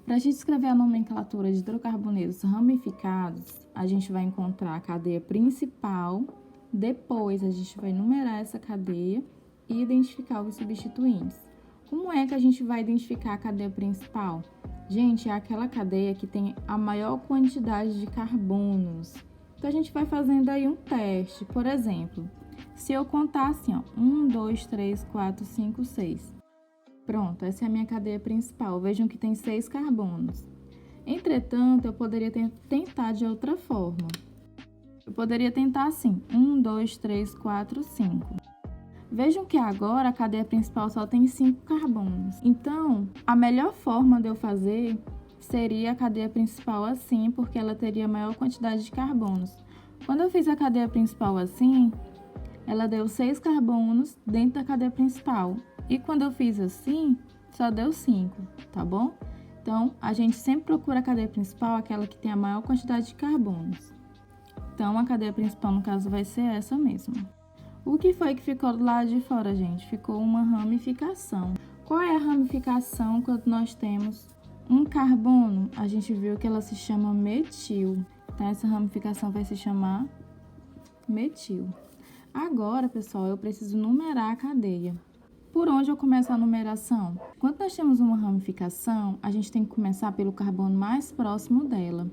Para a gente escrever a nomenclatura de hidrocarbonetos ramificados, a gente vai encontrar a cadeia principal, depois a gente vai numerar essa cadeia e identificar os substituintes. Como é que a gente vai identificar a cadeia principal? Gente, é aquela cadeia que tem a maior quantidade de carbonos. Então, a gente vai fazendo aí um teste. Por exemplo, se eu contar assim, ó, 1, 2, 3, 4, 5, 6. Pronto, essa é a minha cadeia principal. Vejam que tem 6 carbonos. Entretanto, eu poderia tentar de outra forma. Eu poderia tentar assim, 1, 2, 3, 4, 5. Vejam que agora a cadeia principal só tem 5 carbonos. Então, a melhor forma de eu fazer seria a cadeia principal assim, porque ela teria maior quantidade de carbonos. Quando eu fiz a cadeia principal assim, ela deu 6 carbonos dentro da cadeia principal. E quando eu fiz assim, só deu 5, tá bom? Então, a gente sempre procura a cadeia principal, aquela que tem a maior quantidade de carbonos. Então, a cadeia principal, no caso, vai ser essa mesmo. O que foi que ficou do lado de fora, gente? Ficou uma ramificação. Qual é a ramificação quando nós temos um carbono? A gente viu que ela se chama metil. Então, essa ramificação vai se chamar metil. Agora, pessoal, eu preciso numerar a cadeia. Por onde eu começo a numeração? Quando nós temos uma ramificação, a gente tem que começar pelo carbono mais próximo dela.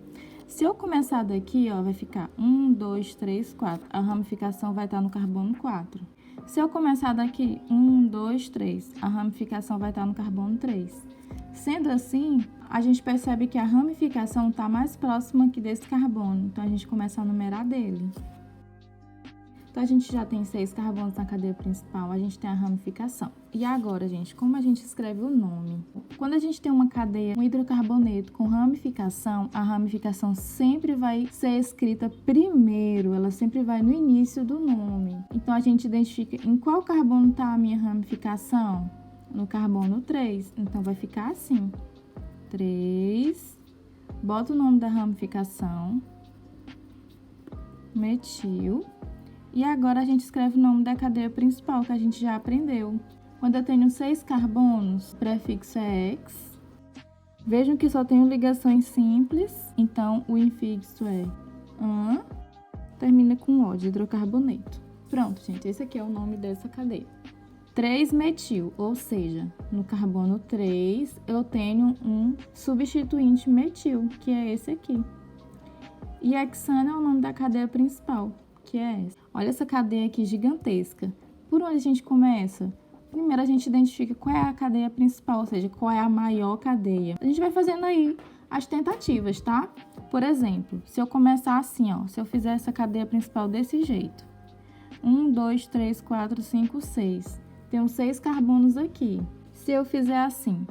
Se eu começar daqui, ó, vai ficar 1, 2, 3, 4. A ramificação vai estar no carbono 4. Se eu começar daqui, 1, 2, 3. A ramificação vai estar no carbono 3. Sendo assim, a gente percebe que a ramificação está mais próxima aqui desse carbono. Então, a gente começa a numerar dele. Então, a gente já tem 6 carbonos na cadeia principal, a gente tem a ramificação. E agora, gente, como a gente escreve o nome? Quando a gente tem uma cadeia, um hidrocarboneto com ramificação, a ramificação sempre vai ser escrita primeiro, ela sempre vai no início do nome. Então, a gente identifica em qual carbono está a minha ramificação? No carbono 3. Então, vai ficar assim, 3, bota o nome da ramificação, metil. E agora a gente escreve o nome da cadeia principal, que a gente já aprendeu. Quando eu tenho 6 carbonos, o prefixo é X. Vejam que só tenho ligações simples, então o infixo é AN, termina com O, de hidrocarboneto. Pronto, gente, esse aqui é o nome dessa cadeia. 3-metil, ou seja, no carbono 3 eu tenho um substituinte metil, que é esse aqui. E hexano é o nome da cadeia principal, que é essa. Olha essa cadeia aqui gigantesca. Por onde a gente começa? Primeiro a gente identifica qual é a cadeia principal, ou seja, qual é a maior cadeia. A gente vai fazendo aí as tentativas, tá? Por exemplo, se eu começar assim, ó, se eu fizer essa cadeia principal desse jeito. 1, 2, 3, 4, 5, 6. Tenho 6 carbonos aqui. Se eu fizer assim.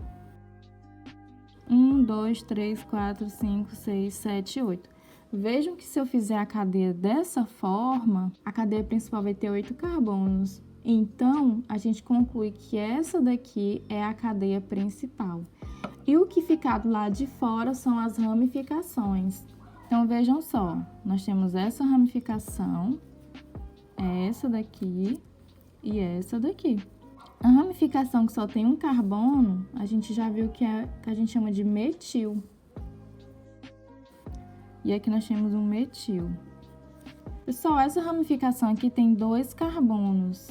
1, 2, 3, 4, 5, 6, 7, 8. Vejam que se eu fizer a cadeia dessa forma, a cadeia principal vai ter 8 carbonos. Então, a gente conclui que essa daqui é a cadeia principal. E o que ficar do lado de fora são as ramificações. Então, vejam só, nós temos essa ramificação, essa daqui e essa daqui. A ramificação que só tem um carbono, a gente já viu que a gente chama de metil. E aqui nós temos um metil. Pessoal, essa ramificação aqui tem 2 carbonos.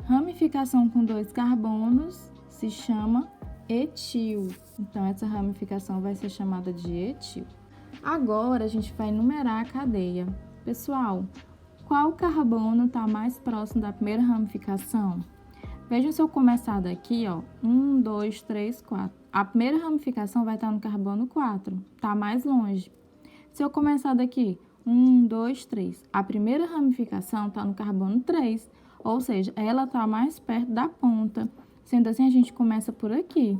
Ramificação com 2 carbonos se chama etil. Então, essa ramificação vai ser chamada de etil. Agora, a gente vai numerar a cadeia. Pessoal, qual carbono está mais próximo da primeira ramificação? Vejam se eu começar daqui, ó, 1, 2, 3, 4. A primeira ramificação vai estar no carbono 4, tá mais longe. Se eu começar daqui, 1, 2, 3, a primeira ramificação está no carbono 3, ou seja, ela está mais perto da ponta. Sendo assim, a gente começa por aqui.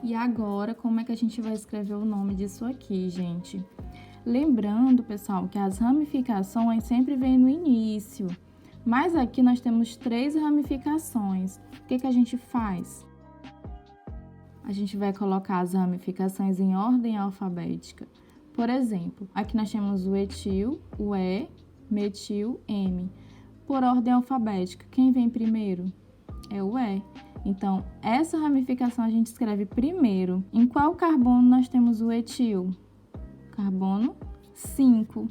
E agora, como é que a gente vai escrever o nome disso aqui, gente? Lembrando, pessoal, que as ramificações sempre vêm no início. Mas aqui nós temos 3 ramificações. O que a gente faz? A gente vai colocar as ramificações em ordem alfabética. Por exemplo, aqui nós temos o etil, o E, metil, M. Por ordem alfabética, quem vem primeiro? É o E. Então, essa ramificação a gente escreve primeiro. Em qual carbono nós temos o etil? Carbono 5.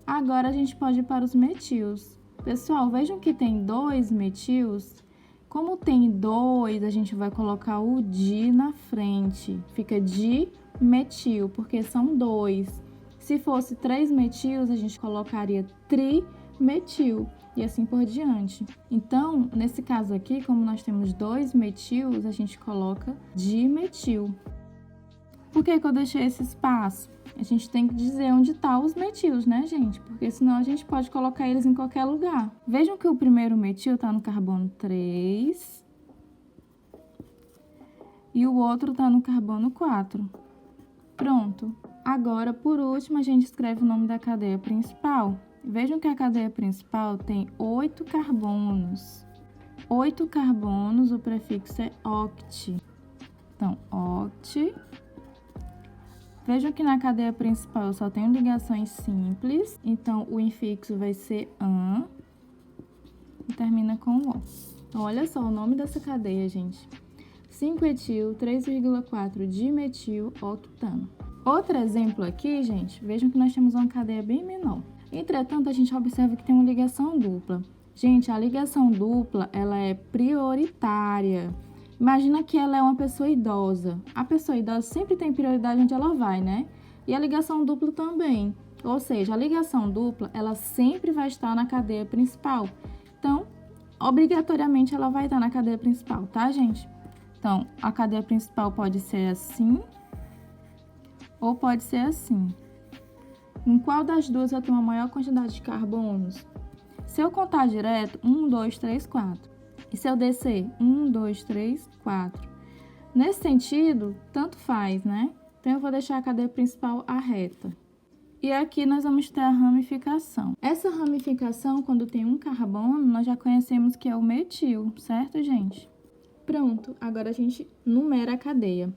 Agora, a gente pode ir para os metils. Pessoal, vejam que tem 2 metils. Como tem 2, a gente vai colocar o di na frente. Fica dimetil, porque são 2. Se fosse 3 metils, a gente colocaria trimetil e assim por diante. Então, nesse caso aqui, como nós temos 2 metils, a gente coloca dimetil. Por que eu deixei esse espaço? A gente tem que dizer onde estão os metils, né, gente? Porque senão a gente pode colocar eles em qualquer lugar. Vejam que o primeiro metil está no carbono 3 e o outro está no carbono 4. Pronto. Agora, por último, a gente escreve o nome da cadeia principal. Vejam que a cadeia principal tem 8 carbonos. 8 carbonos, o prefixo é oct. Então, oct. Vejam que na cadeia principal eu só tenho ligações simples, então o infixo vai ser an e termina com o. Então, olha só o nome dessa cadeia, gente. 5-etil, 3,4 dimetil octano. Outro exemplo aqui, gente, vejam que nós temos uma cadeia bem menor. Entretanto, a gente observa que tem uma ligação dupla. Gente, a ligação dupla, ela é prioritária. Imagina que ela é uma pessoa idosa. A pessoa idosa sempre tem prioridade onde ela vai, né? E a ligação dupla também. Ou seja, a ligação dupla, ela sempre vai estar na cadeia principal. Então, obrigatoriamente, ela vai estar na cadeia principal, tá, gente? Então, a cadeia principal pode ser assim ou pode ser assim. Em qual das duas eu tenho a maior quantidade de carbonos? Se eu contar direto, 1, 2, 3, 4. E se eu descer? 1, 2, 3, 4. Nesse sentido, tanto faz, né? Então, eu vou deixar a cadeia principal a reta. E aqui nós vamos ter a ramificação. Essa ramificação, quando tem um carbono, nós já conhecemos que é o metil, certo, gente? Pronto, agora a gente numera a cadeia.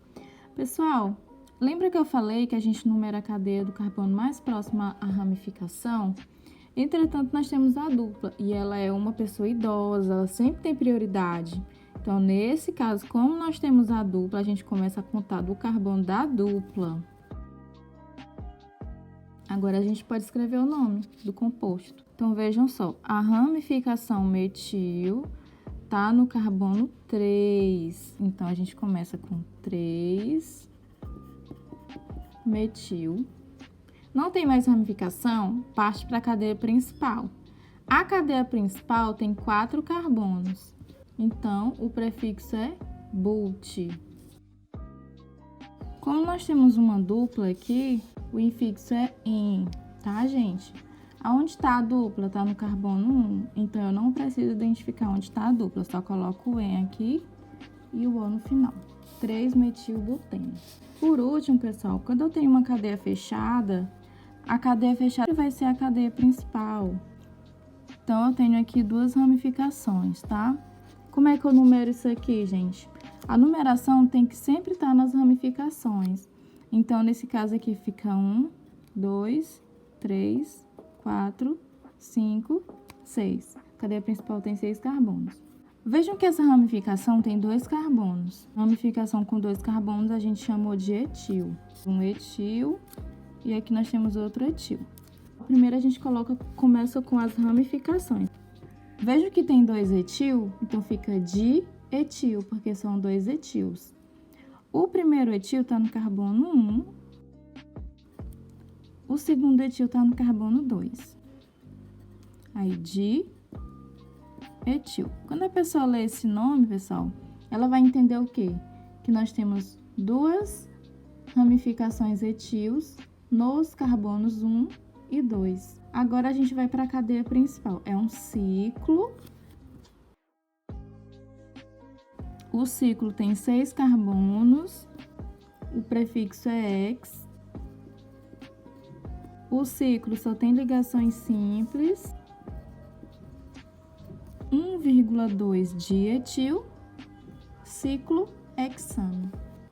Pessoal, lembra que eu falei que a gente numera a cadeia do carbono mais próximo à ramificação? Entretanto, nós temos a dupla e ela é uma pessoa idosa, ela sempre tem prioridade. Então, nesse caso, como nós temos a dupla, a gente começa a contar do carbono da dupla. Agora, a gente pode escrever o nome do composto. Então, vejam só, a ramificação metil está no carbono 3. Então, a gente começa com 3 metil. Não tem mais ramificação, parte para a cadeia principal. A cadeia principal tem 4 carbonos, então o prefixo é but. Como nós temos uma dupla aqui, o infixo é en, tá, gente? Aonde está a dupla? Está no carbono 1, então eu não preciso identificar onde está a dupla, eu só coloco o en aqui e o o no final. 3-metilbuteno. Por último, pessoal, quando eu tenho uma cadeia fechada, a cadeia fechada vai ser a cadeia principal. Então, eu tenho aqui 2 ramificações, tá? Como é que eu numero isso aqui, gente? A numeração tem que sempre estar nas ramificações. Então, nesse caso aqui fica 1, 2, 3, 4, 5, 6. A cadeia principal tem 6 carbonos. Vejam que essa ramificação tem 2 carbonos. Ramificação com 2 carbonos a gente chamou de etil. Um etil e aqui nós temos outro etil. Primeiro a gente começa com as ramificações. Veja que tem 2 etil, então fica dietil, porque são 2 etils. O primeiro etil está no carbono 1, o segundo etil está no carbono 2. Aí, etil. Quando a pessoa lê esse nome, pessoal, ela vai entender o quê? Que nós temos 2 ramificações etils nos carbonos 1 e 2. Agora, a gente vai para a cadeia principal. É um ciclo. O ciclo tem 6 carbonos. O prefixo é ex. O ciclo só tem ligações simples. 1,2 dietil, ciclo hexano.